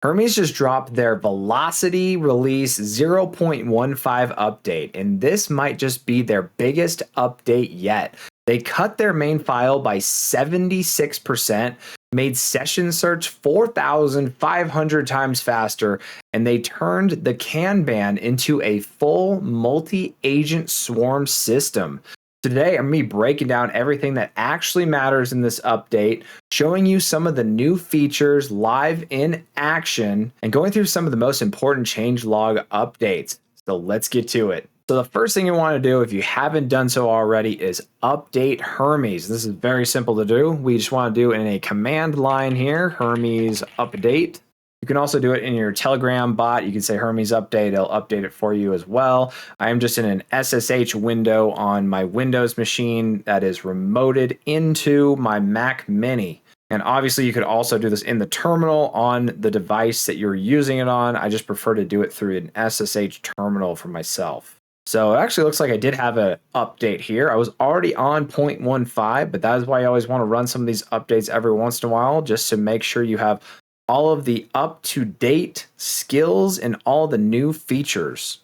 Hermes just dropped their Velocity Release 0.15 update, and this might just be their biggest update yet. They cut their main file by 76%, made session search 4,500 times faster, and they turned the Kanban into a full multi-agent swarm system. Today, I'm going to be breaking down everything that actually matters in this update, showing you some of the new features live in action, and going through some of the most important changelog updates. So let's get to it. So the first thing you want to do, if you haven't done so already, is update Hermes. This is very simple to do. We just want to do it in a command line here, Hermes update. You can also do it in your Telegram bot. You can say Hermes update. It'll update it for you as well. I am just in an SSH window on my Windows machine that is remoted into my Mac Mini. And obviously, you could also do this in the terminal on the device that you're using it on. I just prefer to do it through an SSH terminal for myself. So it actually looks like I did have an update here. I was already on 0.15, but that is why I always want to run some of these updates every once in a while, just to make sure you have all of the up-to-date skills and all the new features.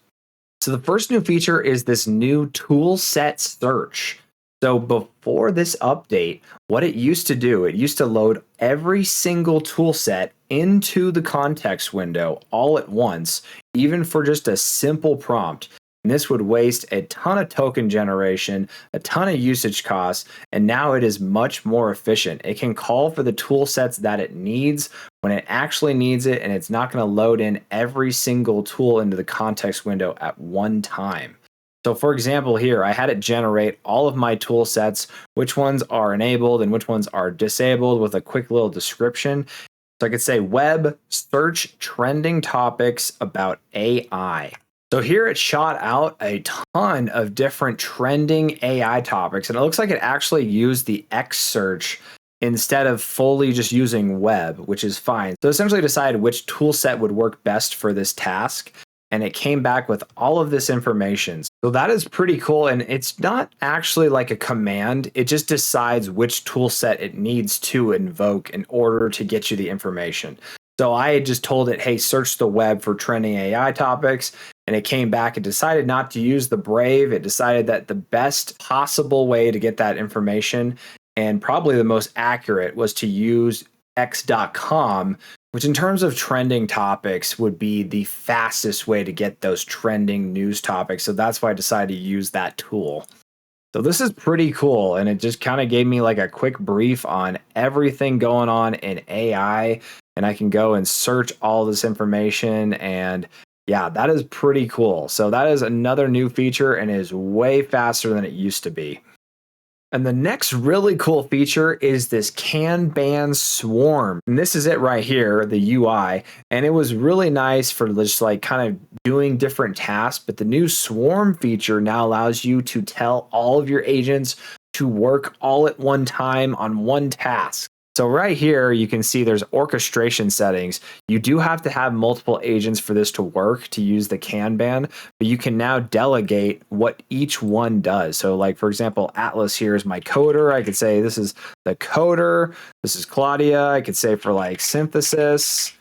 So the first new feature is this new Toolset Search. So before this update, what it used to do, it used to load every single toolset into the context window all at once, even for just a simple prompt. And this would waste a ton of token generation, a ton of usage costs, and now it is much more efficient. It can call for the tool sets that it needs when it actually needs it, and it's not going to load in every single tool into the context window at one time. So for example, here, I had it generate all of my tool sets, which ones are enabled and which ones are disabled, with a quick little description. So I could say web search trending topics about AI. So here it shot out a ton of different trending AI topics, and it looks like it actually used the X search instead of fully just using web, which is fine. So essentially decided which tool set would work best for this task, and it came back with all of this information. So that is pretty cool, and it's not actually like a command. It just decides which tool set it needs to invoke in order to get you the information. So I had just told it, hey, search the web for trending AI topics. And it came back and decided not to use the Brave. It decided that the best possible way to get that information, and probably the most accurate, was to use x.com, which in terms of trending topics would be the fastest way to get those trending news topics. So that's why I decided to use that tool. So this is pretty cool, and it just kind of gave me like a quick brief on everything going on in AI, and I can go and search all this information, and yeah, that is pretty cool. So that is another new feature and is way faster than it used to be. And the next really cool feature is this Kanban Swarm. And this is it right here, the UI. And it was really nice for just like kind of doing different tasks. But the new Swarm feature now allows you to tell all of your agents to work all at one time on one task. So right here, you can see there's orchestration settings. You do have to have multiple agents for this to work to use the Kanban, but you can now delegate what each one does. So like, for example, Atlas here is my coder. I could say this is the coder. This is Claudia. I could say for like synthesis.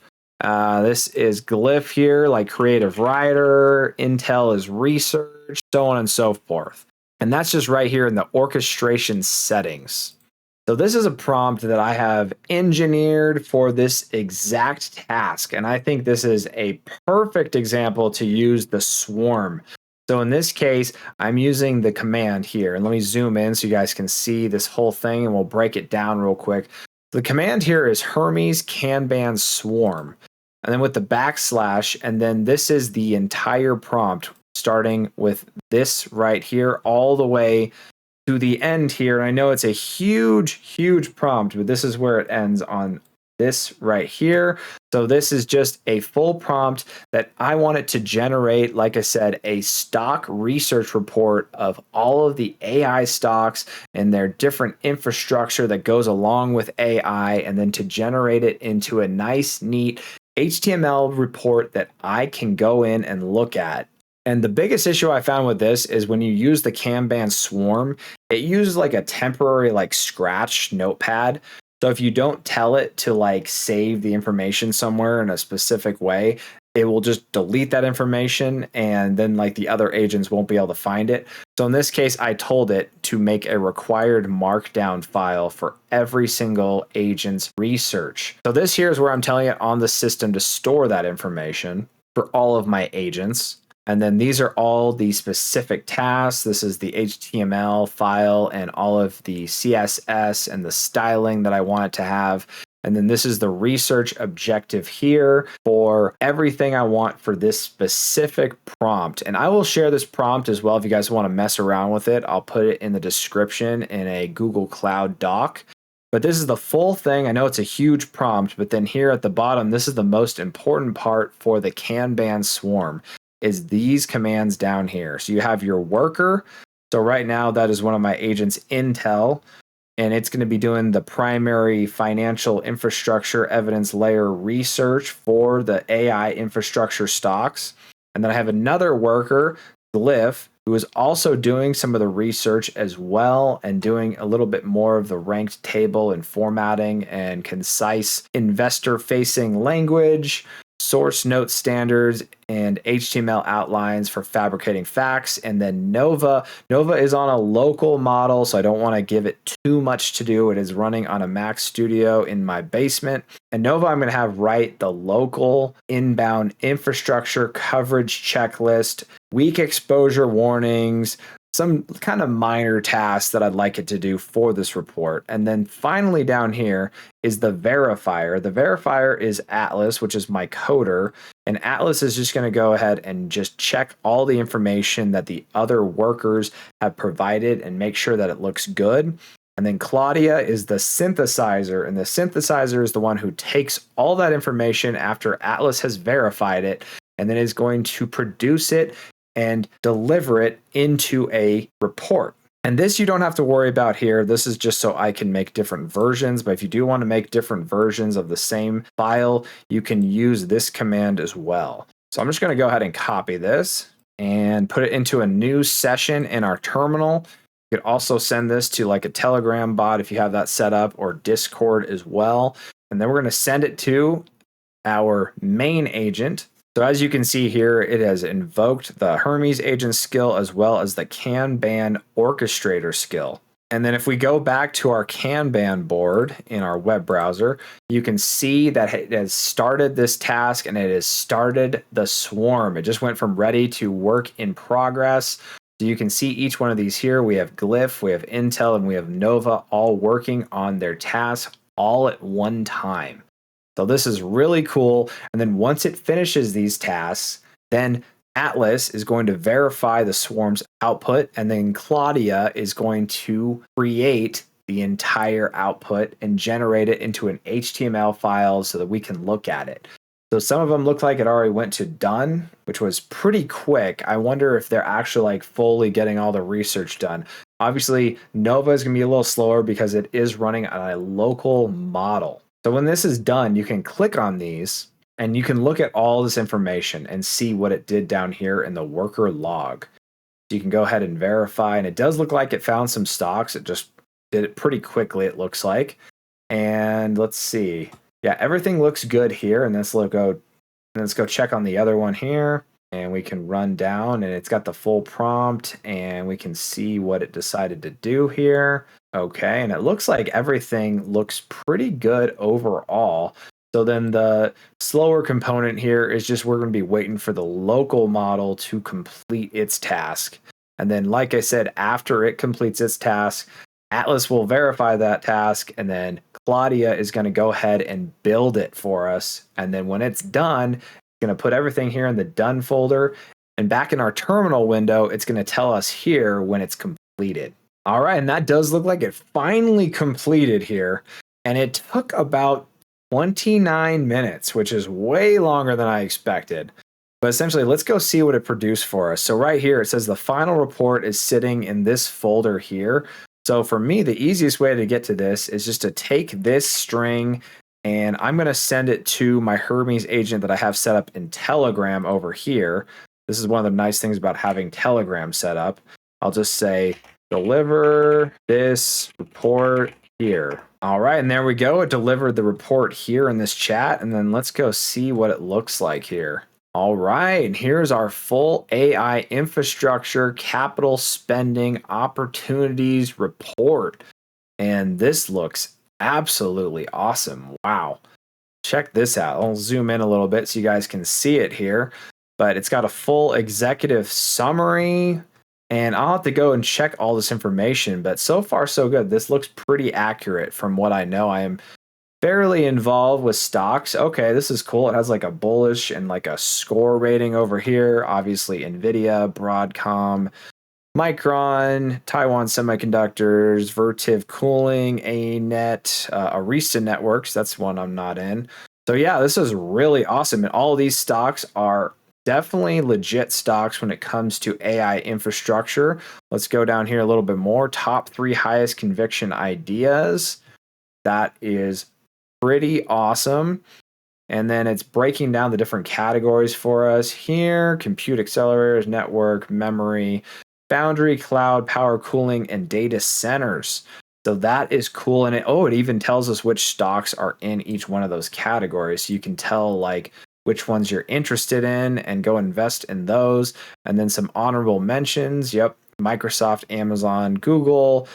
This is Glyph here, like creative writer. Intel is research, so on and so forth. And that's just right here in the orchestration settings. So this is a prompt that I have engineered for this exact task. And I think this is a perfect example to use the swarm. So in this case, I'm using the command here. And let me zoom in so you guys can see this whole thing, and we'll break it down real quick. The command here is Hermes Kanban Swarm. And then with the backslash, and then this is the entire prompt, starting with this right here all the way to the end here. I know it's a huge prompt, but this is where it ends on this right here. So this is just a full prompt that I want it to generate, like I said, a stock research report of all of the AI stocks and their different infrastructure that goes along with AI, and then to generate it into a nice, neat HTML report that I can go in and look at. And the biggest issue I found with this is when you use the Kanban Swarm, it uses like a temporary like Scratch notepad, So if you don't tell it to like save the information somewhere in a specific way, it will just delete that information and then like the other agents won't be able to find it. So in this case, I told it to make a required markdown file for every single agent's research. So this here is where I'm telling it on the system to store that information for all of my agents. And then these are all the specific tasks. This is the HTML file and all of the CSS and the styling that I want it to have. And then this is the research objective here for everything I want for this specific prompt. And I will share this prompt as well if you guys want to mess around with it. I'll put it in the description in a Google Cloud doc. But this is the full thing. I know it's a huge prompt, but then here at the bottom, this is the most important part for the Kanban Swarm. Is these commands down here. So you have your worker. So right now that is one of my agents, Intel, and it's going to be doing the primary financial infrastructure evidence layer research for the AI infrastructure stocks. And then I have another worker, Glyph, who is also doing some of the research as well and doing a little bit more of the ranked table and formatting and concise investor facing language, source note standards, and HTML outlines for fabricating facts. And then Nova is on a local model, so I don't want to give it too much to do. It is running on a Mac Studio in my basement. And Nova, I'm going to have write the local inbound infrastructure coverage checklist, weak exposure warnings, some kind of minor tasks that I'd like it to do for this report. And then finally down here is the verifier. The verifier is Atlas, which is my coder. And Atlas is just going to go ahead and just check all the information that the other workers have provided and make sure that it looks good. And then Claudia is the synthesizer. And the synthesizer is the one who takes all that information after Atlas has verified it and then is going to produce it and deliver it into a report. And this you don't have to worry about here. This is just so I can make different versions. But if you do want to make different versions of the same file, you can use this command as well. So I'm just going to go ahead and copy this and put it into a new session in our terminal. You could also send this to like a Telegram bot if you have that set up, or Discord as well. And then we're going to send it to our main agent. So as you can see here, it has invoked the Hermes Agent skill as well as the Kanban Orchestrator skill. And then if we go back to our Kanban board in our web browser, you can see that it has started this task and it has started the swarm. It just went from ready to work in progress. So you can see each one of these here. We have Glyph, we have Intel, and we have Nova all working on their tasks all at one time. So this is really cool. And then once it finishes these tasks, then Atlas is going to verify the swarm's output. And then Claudia is going to create the entire output and generate it into an HTML file so that we can look at it. So some of them look like it already went to done, which was pretty quick. I wonder if they're actually like fully getting all the research done. Obviously, Nova is going to be a little slower because it is running on a local model. So when this is done, you can click on these and you can look at all this information and see what it did down here in the worker log. So you can go ahead and verify, and it does look like it found some stocks. It just did it pretty quickly, it looks like. And let's see. Yeah, everything looks good here. And let's go check on the other one here. And we can run down and it's got the full prompt and we can see what it decided to do here. Okay, and it looks like everything looks pretty good overall. So then the slower component here is just we're going to be waiting for the local model to complete its task. And then, like I said, after it completes its task, Atlas will verify that task, and then Claudia is going to go ahead and build it for us. And then when it's done, going to put everything here in the done folder, and back in our terminal window, it's going to tell us here when it's completed. All right, and that does look like it finally completed here, and it took about 29 minutes, which is way longer than I expected. But essentially, let's go see what it produced for us. So right here, it says the final report is sitting in this folder here. So for me, the easiest way to get to this is just to take this string, and I'm going to send it to my Hermes agent that I have set up in Telegram over here. This is one of the nice things about having Telegram set up. I'll just say, deliver this report here. All right, and there we go. It delivered the report here in this chat, and then let's go see what it looks like here. All right, and here's our full AI infrastructure capital spending opportunities report. And this looks absolutely awesome. Wow. Check this out. I'll zoom in a little bit so you guys can see it here. But it's got a full executive summary, and I'll have to go and check all this information. But so far, so good. This looks pretty accurate from what I know. I am fairly involved with stocks. Okay, this is cool. It has like a bullish and like a score rating over here. Obviously, Nvidia, Broadcom, Micron, Taiwan Semiconductors, Vertiv Cooling, ANET, Arista Networks. That's one I'm not in. So yeah, this is really awesome. And all of these stocks are definitely legit stocks when it comes to AI infrastructure. Let's go down here a little bit more. Top 3 highest conviction ideas. That is pretty awesome. And then it's breaking down the different categories for us here: compute accelerators, network, memory, foundry, cloud, power cooling, and data centers. So that is cool. And it even tells us which stocks are in each one of those categories. So you can tell like which ones you're interested in and go invest in those. And then some honorable mentions. Yep. Microsoft, Amazon, Google,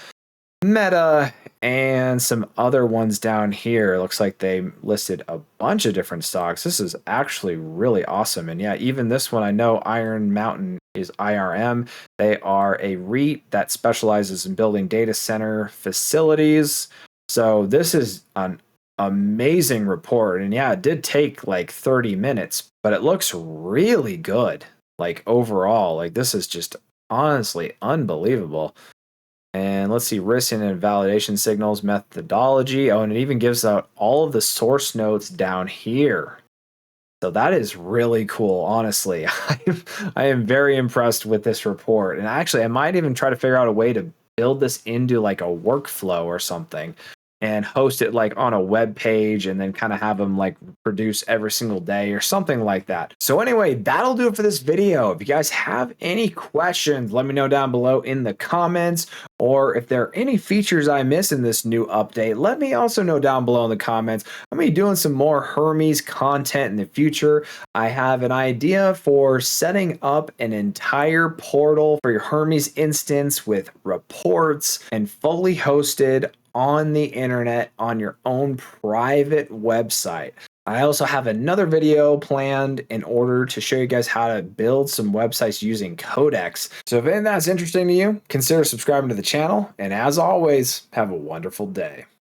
Meta, and some other ones down here. It looks like they listed a bunch of different stocks. This is actually really awesome. And yeah, even this one, I know Iron Mountain is IRM. They are a REIT that specializes in building data center facilities. So this is an amazing report. And yeah, it did take like 30 minutes, but it looks really good. Like overall, like this is just honestly unbelievable. And let's see, risk and validation signals methodology. Oh, and it even gives out all of the source notes down here. So that is really cool, honestly. I am very impressed with this report. And actually, I might even try to figure out a way to build this into like a workflow or something and host it like on a web page and then kind of have them like produce every single day or something like that. So anyway, that'll do it for this video. If you guys have any questions, let me know down below in the comments, or if there are any features I miss in this new update, let me also know down below in the comments. I'm going to be doing some more Hermes content in the future. I have an idea for setting up an entire portal for your Hermes instance with reports and fully hosted on the internet on your own private website. I also have another video planned in order to show you guys how to build some websites using Codex. So if any of that's interesting to you, consider subscribing to the channel. And as always, have a wonderful day.